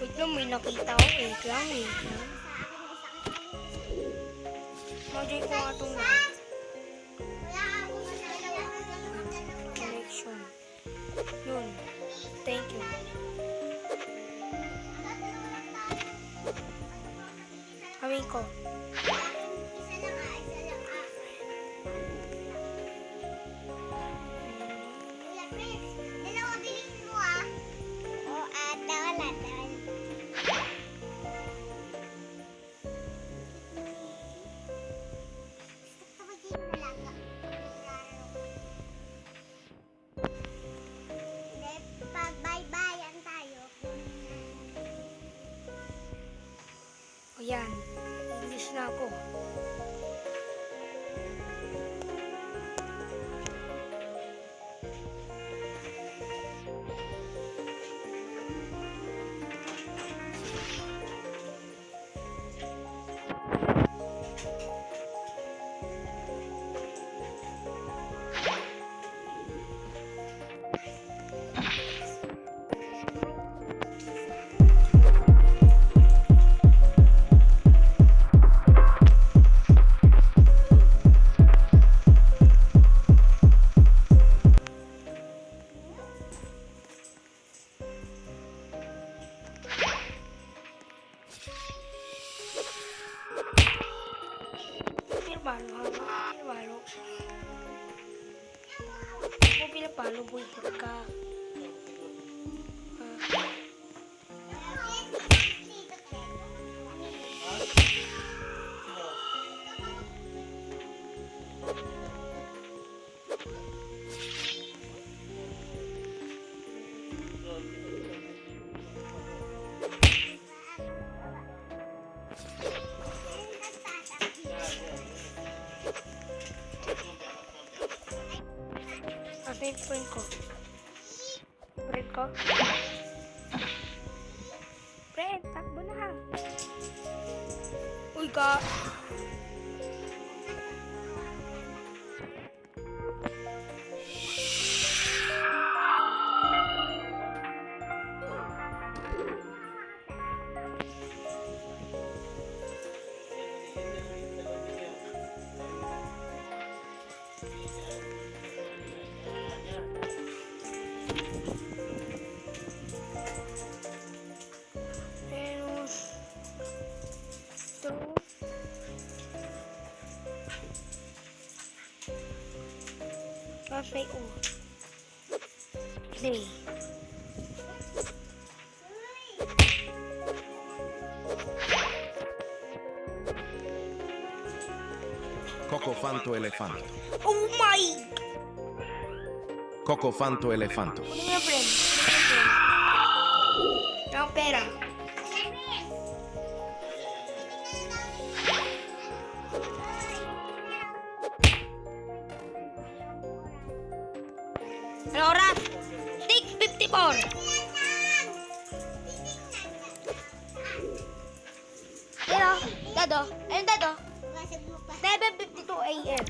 Wait lang, may nakita ko. Wait lang. Mag-join ko nga itong connection. Yun. Thank you. Kawin ko. Ayan, English na ako. Pinapalo boy ka. Ito yung friend ko. Friend, takbo na. Uy ka. Play O. Play. Cocofanto elefanto. Oh my! Cocofanto elefanto. Kunin mo yung friend. Ang pera. Ano oras? 6:54. Pero, dado. Ayun, dado. 7:52 a.m.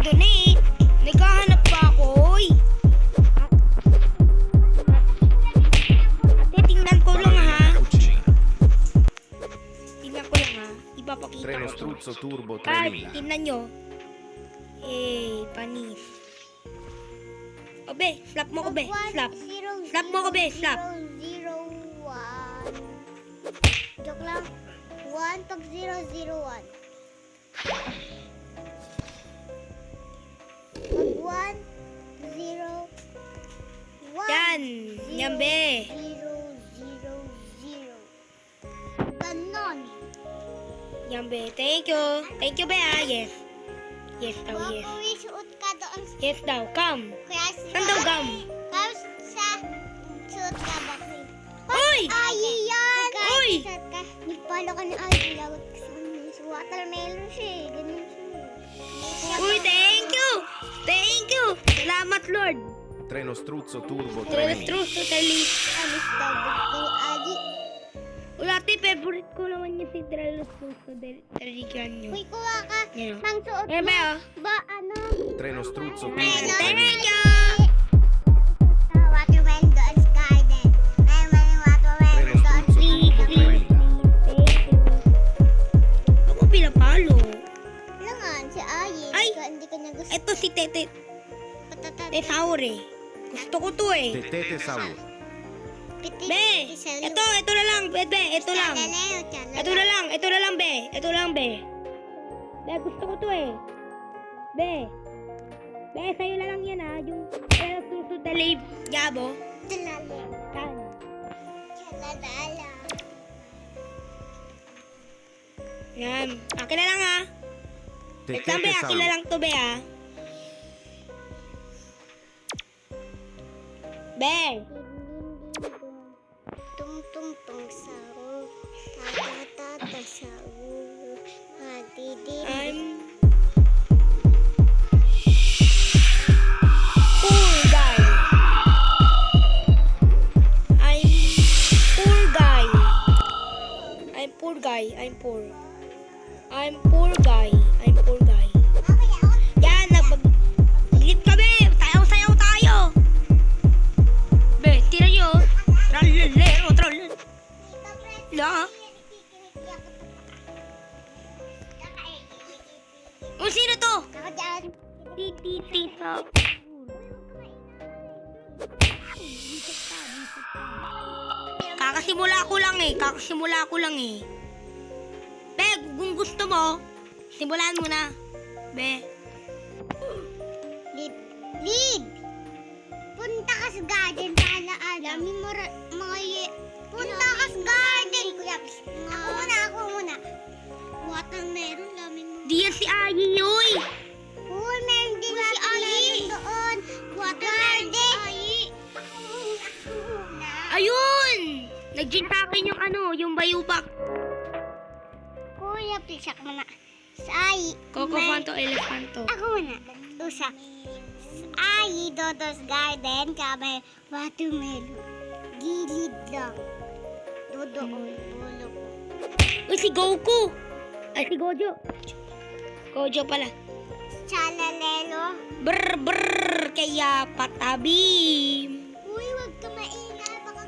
Donate. Naghahanap pa ako, oy. Ate, tingnan ko lang ha. Tingnan ko lang ha. Ipapakita Treno ko. struzzo turbo Card, 3000. tingnan nyo. Panis. Obe, slap mo ko be. Slap. Slap mo ko be, slap. 001. Joke lang. 1 pag 001. Pag 1, 0, 1. Yan. Yan be. 0, 0, 0. Ganon. Yan be. Thank you. Thank you be ha. Yes. Yes daw, yes. Suot ka doon. Yes daw. Come. Kaya Saan daw come? Tapos sa suot ka ba? Uy! Ay, yan! Uy! Suot ka. Nagpalo ka na ay. Lawat ka sa kanya. Sa watermelon siya eh. Ganun siya. Uy, thank you. Thank you. Salamat, Lord. Treno struzzo turbo Trust 3000. totally. Alis daw. Bigay agi. Dati, favorite ko naman yung si Drelos Puso Terrigan nyo. Uy, kuha ka. Yan. Mang suot Yan ba, oh? Ba, ano? Treno struzzo Treno. pinto Thank trenino. you! Watermelon doon sa garden. May watermelon Treno doon sa struzzo pinto garden. trenino. Ako pinapalo. Langan, si Ayi. Ay! Hindi ka niya gusto. Ito si Tete Patata. Tesaur eh. Gusto ko to eh. Tetete saur. Be! Ito na lang, be, ito lang. Ito na lang, be. Ito lang, be. Be, gusto ko to eh. Be. Be, sa'yo na lang yan ha. Yung susunod na live. Gabo. Tan. Yan. Akin na lang ha. Wait lang, be. Tetete Akin na saur. lang to, be ha. Be. Tung sahur, tata sahur, hadidi. I'm poor guy. I'm poor guy. I'm poor guy. I'm poor. I'm poor guy. I'm poor guy. Yan, nagpag-lit kami. Sayaw-sayaw tayo. Be, tira nyo. Trallalero, trallalero. La. O, sino to? Ako dyan. Titi sa... Kakasimula ko lang eh. Be, kung gusto mo, simulan mo na. Be. Lid! Punta ka sa garden para alamin mo punta ka sa garden! Ako muna. Watermelon, lamin mo. Di yan si Ayi, yoy. Uy, meron din si Ayi doon. Watermelon. Ayun! Nag-gintakin yung ano, yung bayubak. Kuya, please ako muna. Sa Ayi. Coco Fanto, Elefanto. Ako muna. Usa. Ayi, Dodo's Garden, kami watermelon. Gilid lang. Dodoon, ulo ko. Uy, si Goku. Ay, si Gojo. Gojo pala. Chalalelo. Brr, kaya patabim. Uy, wag ka maingay. Baka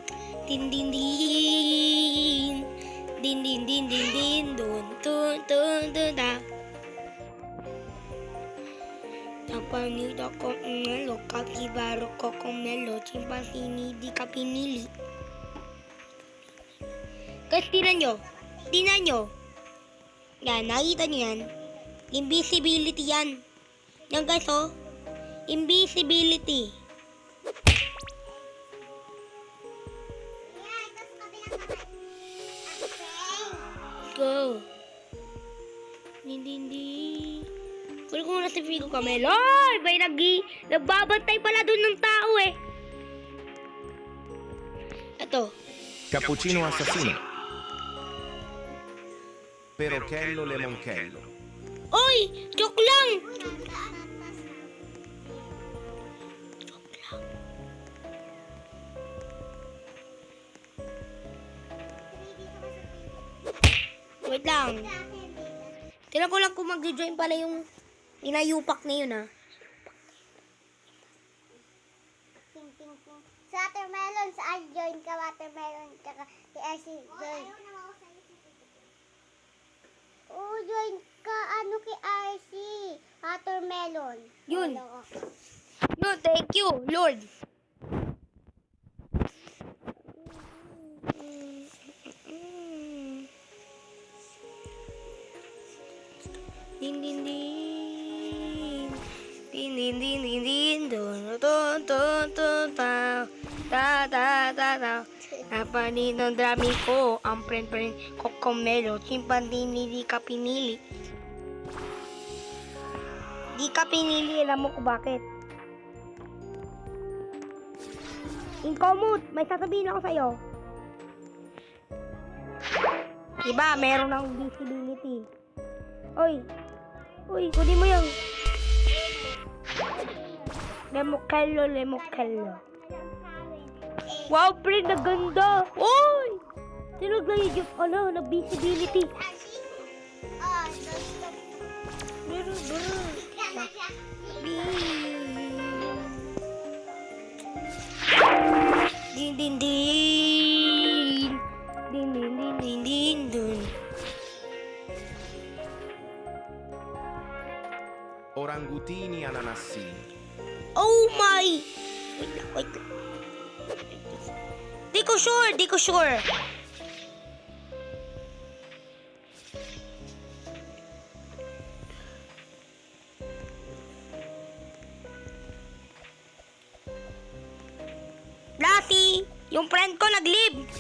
Din, din, din. Din, din, din, din, din. Dun, dun, dun, dun, da. Napanito ko melo, kakibaro ko melo, chimpasini di ka pinili. Guys, tinan nyo. Yan, nakita nyo yan. Invisibility yan. Yan guys, oh. Invisibility. Go. Hindi. Kunin ko muna si Figo Camelo. Ay, may nagbabantay pala dun ng tao eh. Ito. Cappuccino assassino. Perochello lemonchello. Oy! Joke lang! Wait lang. Tinan ko lang kung mag-join pala yung inayupak na yun ah. Sa watermelon, saan join ka watermelon? Tsaka si RC join. Oh, join ka ano kay RC? Watermelon. Yun. Wala ako. No, thank you, Lord. Din din din. Din din din din din. Don ta ta ta ta. Napanin ng drami ko ang friend Kokomelo, chimpandini di ka pinili. Di ka pinili, alam mo ko bakit. Incommode, may sasabihin ako sa'yo. Diba, meron ng visibility. Oy, kunin mo yung Lemokello. Wow, pre, naganda. Oy! Sino nag-YouTube? Ano, nag-visibility. Stop. Brr, brr. Din din din. Din din din din din dun. Orangutini ananassini. Oh my! Wait lang. Di ko sure. Lassie, yung friend ko nag-leave.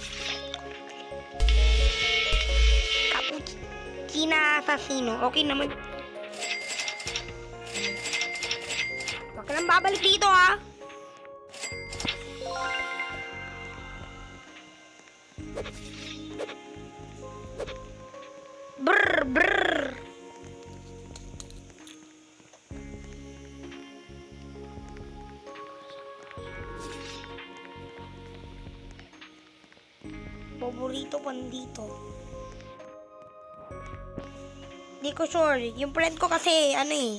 Cappuccina assassino. Okay naman. Huwag ka lang babalik dito, ha? Brr, brr. Paborito pandito. Di ko sure. Yung friend ko kasi, ano eh.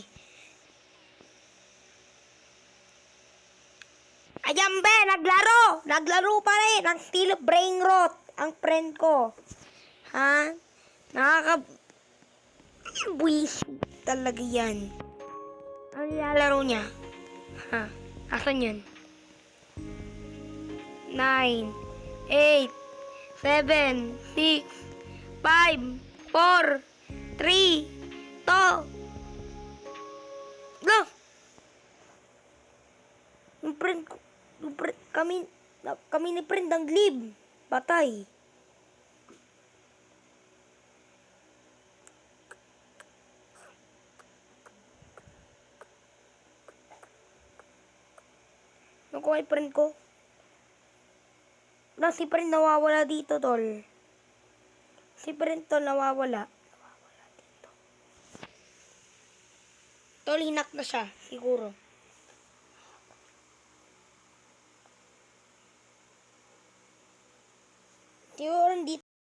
Ayan be, naglaro. Naglaro pa rin. Ang Steel of Brain Rot. Ang friend ko. Ha? Buwisit talaga yan. Ano nilalaro niya? Ha? Asan yun? 9, 8, 7, 6, 5, 4, 3, 2, go! Yung friend ko, kami ni friend ang live. Patay. Naku ay friend ko. Si friend nawawala dito, tol. Si friend to nawawala. Dito. Tol, hinak na siya. Siguro. Siguro dito.